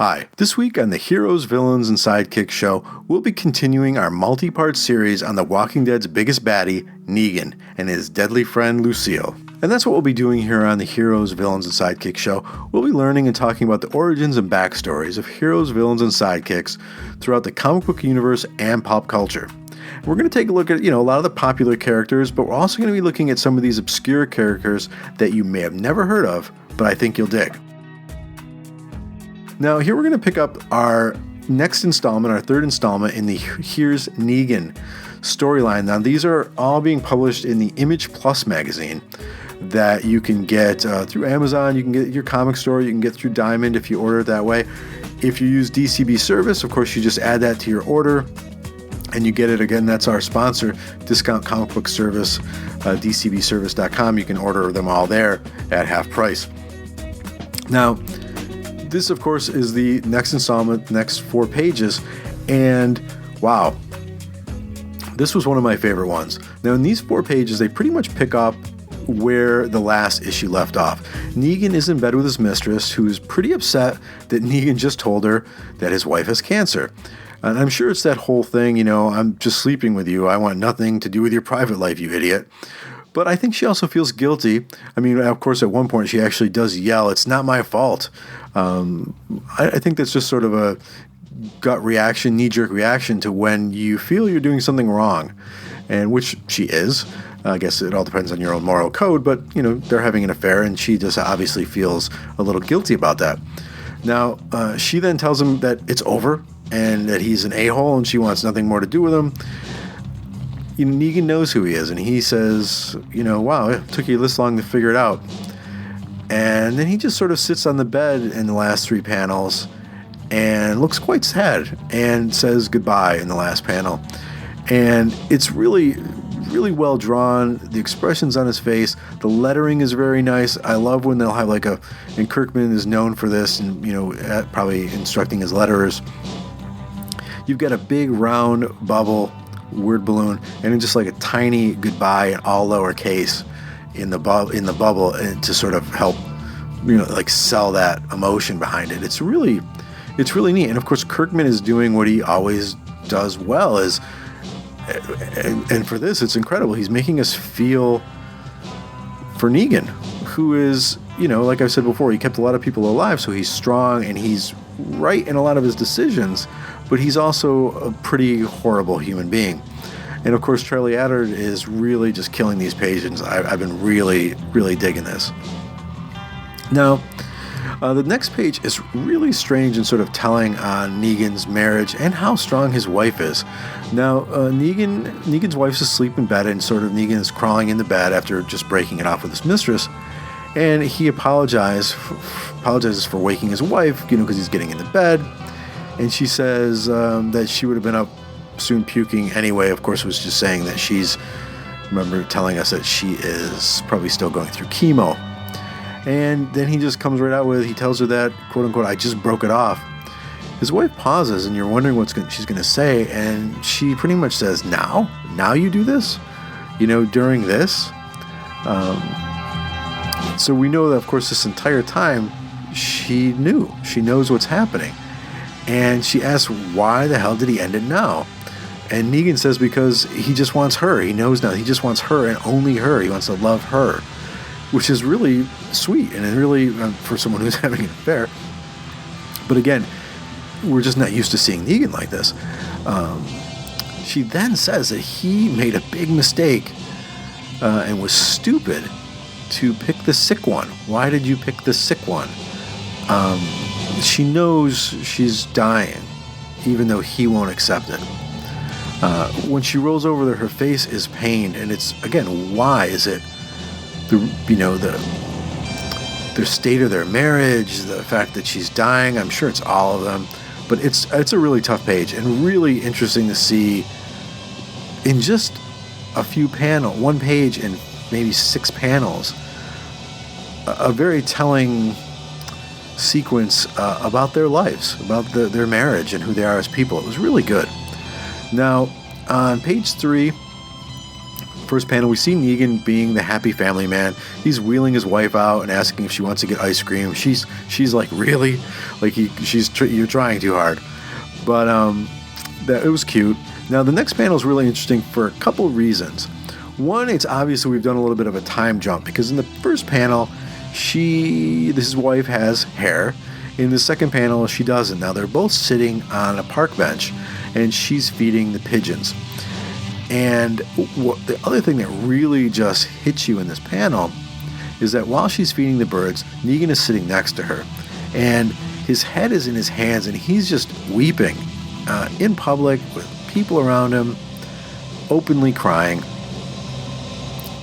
Hi, this week on the Heroes, Villains, and Sidekicks Show, we'll be continuing our multi-part series on The Walking Dead's biggest baddie, Negan, and his deadly friend, Lucille. And that's what we'll be doing here on the Heroes, Villains, and Sidekicks Show. We'll be learning and talking about the origins and backstories of heroes, villains, and sidekicks throughout the comic book universe and pop culture. We're going to take a look at, a lot of the popular characters, but we're also going to be looking at some of these obscure characters that you may have never heard of, but I think you'll dig. Now, here we're going to pick up our next installment, our third installment in the Here's Negan storyline. Now, these are all being published in the Image Plus magazine that you can get through Amazon. You can get at your comic store. You can get through Diamond if you order it that way. If you use DCB Service, of course, you just add that to your order and you get it. Again, that's our sponsor, Discount Comic Book Service, dcbservice.com. You can order them all there at half price. Now, this, of course, is the next installment, next 4 pages, and wow, this was one of my favorite ones. Now, in these 4 pages, they pretty much pick up where the last issue left off. Negan is in bed with his mistress, who's pretty upset that Negan just told her that his wife has cancer. And I'm sure it's that whole thing, I'm just sleeping with you. I want nothing to do with your private life, you idiot. But I think she also feels guilty. I mean, of course, at one point she actually does yell, "It's not my fault." I think that's just sort of a gut reaction, knee-jerk reaction to when you feel you're doing something wrong, and which she is. I guess it all depends on your own moral code, but, they're having an affair, and she just obviously feels a little guilty about that. Now, she then tells him that it's over and that he's an a-hole and she wants nothing more to do with him. Negan knows who he is, and he says, wow, it took you this long to figure it out. And then he just sort of sits on the bed in the last 3 panels and looks quite sad and says goodbye in the last panel. And it's really, really well drawn. The expressions on his face, the lettering is very nice. I love when they'll have and Kirkman is known for this and, probably instructing his letterers. You've got a big round bubble, word balloon, and then just a tiny goodbye in all lowercase in the bubble, and to sort of help sell that emotion behind it. It's really neat. And of course, Kirkman is doing what he always does well, and for this it's incredible. He's making us feel for Negan, who is, like I said before, he kept a lot of people alive, so he's strong and he's right in a lot of his decisions, but he's also a pretty horrible human being. And of course, Charlie Adard is really just killing these pages. I've been really, really digging this. Now, the next page is really strange and sort of telling on Negan's marriage and how strong his wife is. Now, Negan's wife's asleep in bed, and sort of Negan is crawling in the bed after just breaking it off with his mistress. And he apologizes for waking his wife, because he's getting into bed. And she says that she would have been up soon puking anyway. Of course, was just saying that remember telling us that she is probably still going through chemo. And then he just comes right out with, he tells her that, quote unquote, "I just broke it off." His wife pauses, and you're wondering what she's going to say, and she pretty much says, now you do this? During this? So we know that, of course, this entire time, she knows what's happening. And she asks, why the hell did he end it now? And Negan says, because he just wants her. He knows now. He just wants her and only her. He wants to love her, which is really sweet and really for someone who's having an affair. But again, we're just not used to seeing Negan like this. She then says that he made a big mistake and was stupid to pick the sick one. Why did you pick the sick one? She knows she's dying, even though he won't accept it. When she rolls over there, her face is pained, and it's, again, why? Is it the state of their marriage, the fact that she's dying? I'm sure it's all of them, but it's a really tough page and really interesting to see in just a few panels, 1 page and maybe 6 panels, a very telling sequence about their lives, about their marriage and who they are as people. It was really good. Now, on page 3, First panel, we see Negan being the happy family man. He's wheeling his wife out and asking if she wants to get ice cream. She's like, really? Like you're trying too hard. But it was cute. Now the next panel is really interesting for a couple of reasons. One, it's obvious that we've done a little bit of a time jump, because in the first panel, his wife has hair. In the second panel, she doesn't. Now they're both sitting on a park bench, and she's feeding the pigeons. And the other thing that really just hits you in this panel is that while she's feeding the birds, Negan is sitting next to her, and his head is in his hands, and he's just weeping in public with people around him, openly crying.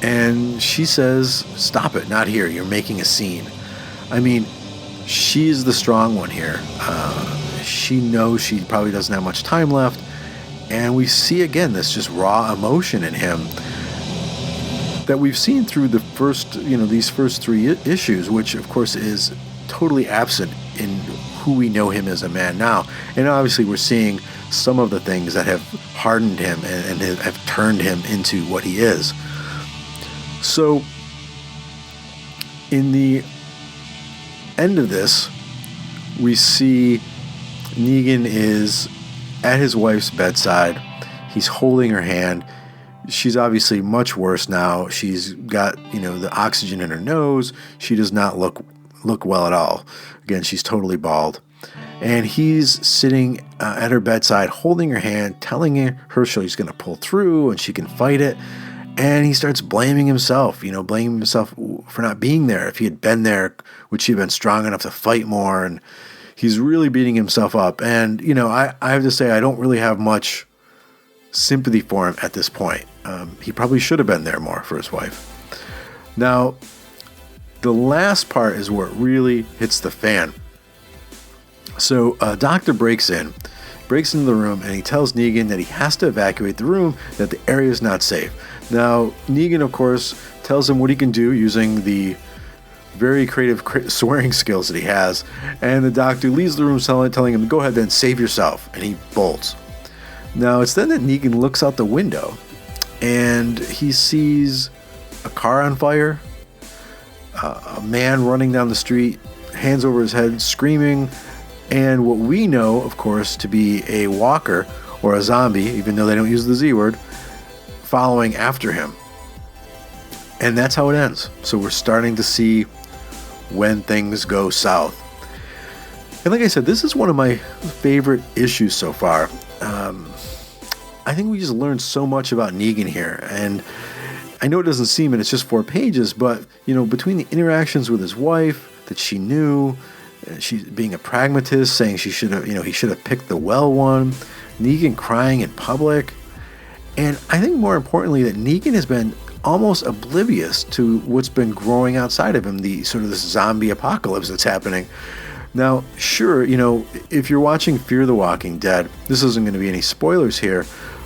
And she says, "Stop it, not here. You're making a scene." I mean, she's the strong one here. She knows she probably doesn't have much time left. And we see again this just raw emotion in him that we've seen through the first, these first three issues, which of course is totally absent in who we know him as a man now. And obviously we're seeing some of the things that have hardened him and have turned him into what he is. So in the end of this, we see Negan is at his wife's bedside. He's holding her hand. She's obviously much worse now. She's got, the oxygen in her nose. She does not look well at all. Again, she's totally bald. And he's sitting at her bedside, holding her hand, telling her she's going to pull through and she can fight it. And he starts blaming himself, blaming himself for not being there. If he had been there, would she have been strong enough to fight more? And he's really beating himself up. And, I have to say, I don't really have much sympathy for him at this point. He probably should have been there more for his wife. Now, the last part is where it really hits the fan. So a doctor breaks into the room, and he tells Negan that he has to evacuate the room, that the area is not safe. Now, Negan, of course, tells him what he can do using the very creative swearing skills that he has, and the doctor leaves the room telling him, "Go ahead then, save yourself," and he bolts. Now, it's then that Negan looks out the window, and he sees a car on fire, a man running down the street, hands over his head, screaming, and what we know, of course, to be a walker or a zombie, even though they don't use the Z word, following after him. And that's how it ends. So we're starting to see when things go south. And like I said, this is one of my favorite issues so far. I think we just learned so much about Negan here. And I know it doesn't seem it, it's just 4 pages, but, between the interactions with his wife that she knew, she being a pragmatist, saying he should have picked the well one, Negan crying in public, and I think more importantly that Negan has been almost oblivious to what's been growing outside of him, the sort of this zombie apocalypse that's happening. Now, sure, if you're watching Fear the Walking Dead, this isn't going to be any spoilers here,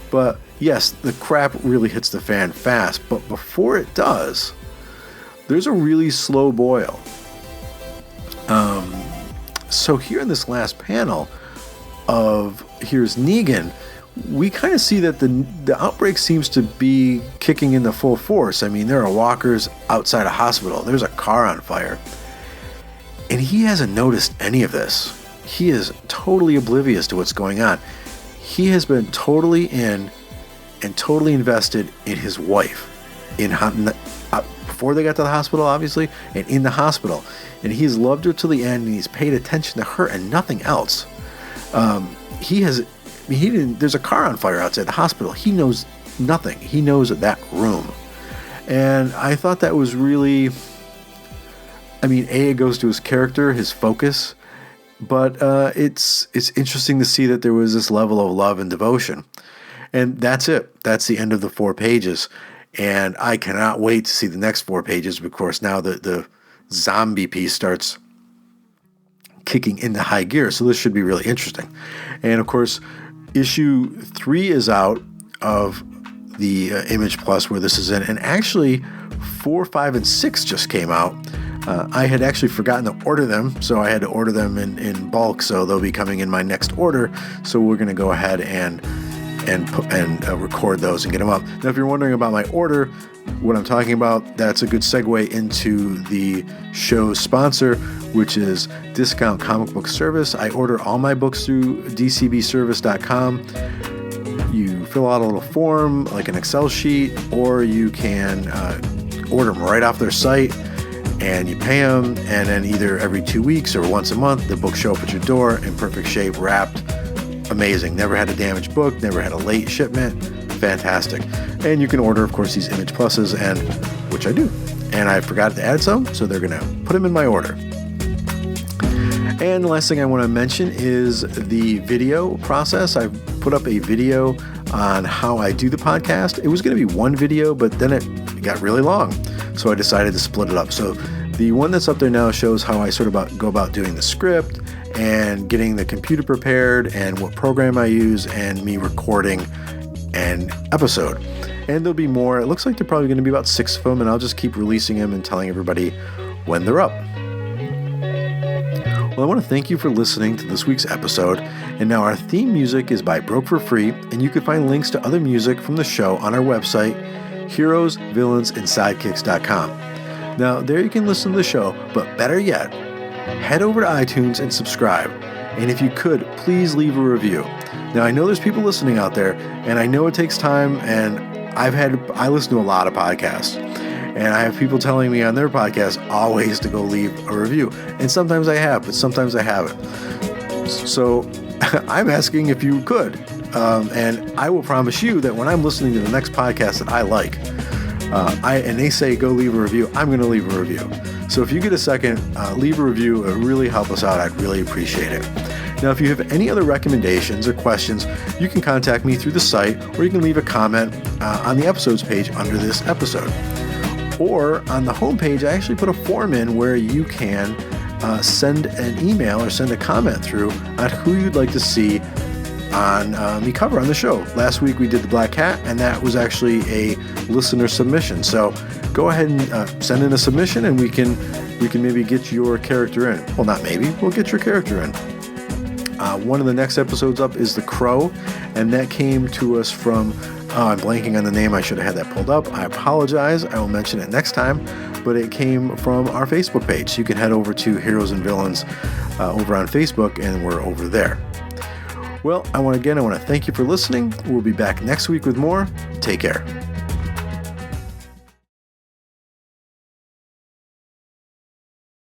but yes, the crap really hits the fan fast, but before it does, there's a really slow boil. So here in this last panel here's Negan, we kind of see that the outbreak seems to be kicking into full force. I mean, there are walkers outside a hospital. There's a car on fire. And he hasn't noticed any of this. He is totally oblivious to what's going on. He has been totally in and totally invested in his wife. Before they got to the hospital, obviously, and in the hospital. And he's loved her till the end, and he's paid attention to her and nothing else. There's a car on fire outside the hospital. He knows nothing. He knows that room. And I thought that was really, it goes to his character, his focus, but it's interesting to see that there was this level of love and devotion. And that's it. That's the end of the 4 pages. And I cannot wait to see the next 4 pages, of course, now the zombie piece starts kicking into high gear. So this should be really interesting. And of course, issue 3 is out of the Image Plus where this is in. And actually, 4, 5, and 6 just came out. I had actually forgotten to order them, so I had to order them in bulk. So they'll be coming in my next order. So we're going to go ahead and and record those and get them up. Now, if you're wondering about my order, what I'm talking about, that's a good segue into the show's sponsor, which is Discount Comic Book Service. I order all my books through dcbservice.com. You fill out a little form, like an Excel sheet, or you can order them right off their site, and you pay them, and then either every 2 weeks or once a month, the books show up at your door in perfect shape, wrapped. Amazing. Never had a damaged book, never had a late shipment. Fantastic. And you can order, of course, these Image Pluses, and which I do. And I forgot to add some, so they're going to put them in my order. And the last thing I want to mention is the video process. I put up a video on how I do the podcast. It was going to be one video, but then it got really long, so I decided to split it up. So the one that's up there now shows how I sort of go about doing the script and getting the computer prepared and what program I use and me recording an episode. And there'll be more. It looks like they're probably going to be about 6 of them, and I'll just keep releasing them and telling everybody when they're up. Well, I want to thank you for listening to this week's episode. And now our theme music is by Broke for Free, and you can find links to other music from the show on our website, heroesvillainsandsidekicks.com. Now, there you can listen to the show, but better yet, head over to iTunes and subscribe. And if you could, please leave a review. Now, I know there's people listening out there, and I know it takes time, and I listen to a lot of podcasts, and I have people telling me on their podcast always to go leave a review. And sometimes I have, but sometimes I haven't. So I'm asking if you could. And I will promise you that when I'm listening to the next podcast that I like, and they say go leave a review, I'm going to leave a review. So if you get a second, leave a review. It would really help us out. I'd really appreciate it. Now, if you have any other recommendations or questions, you can contact me through the site, or you can leave a comment on the episodes page under this episode. Or on the homepage, I actually put a form in where you can send an email or send a comment through on who you'd like to see on me cover on the show. Last week we did the Black Cat, and that was actually a listener submission. So go ahead and send in a submission, and we can maybe get your character in. Well, not maybe, we'll get your character in. One of the next episodes up is The Crow, and that came to us from, I'm blanking on the name, I should have had that pulled up. I apologize, I will mention it next time, but it came from our Facebook page. So you can head over to Heroes and Villains over on Facebook, and we're over there. Well, I want to thank you for listening. We'll be back next week with more. Take care.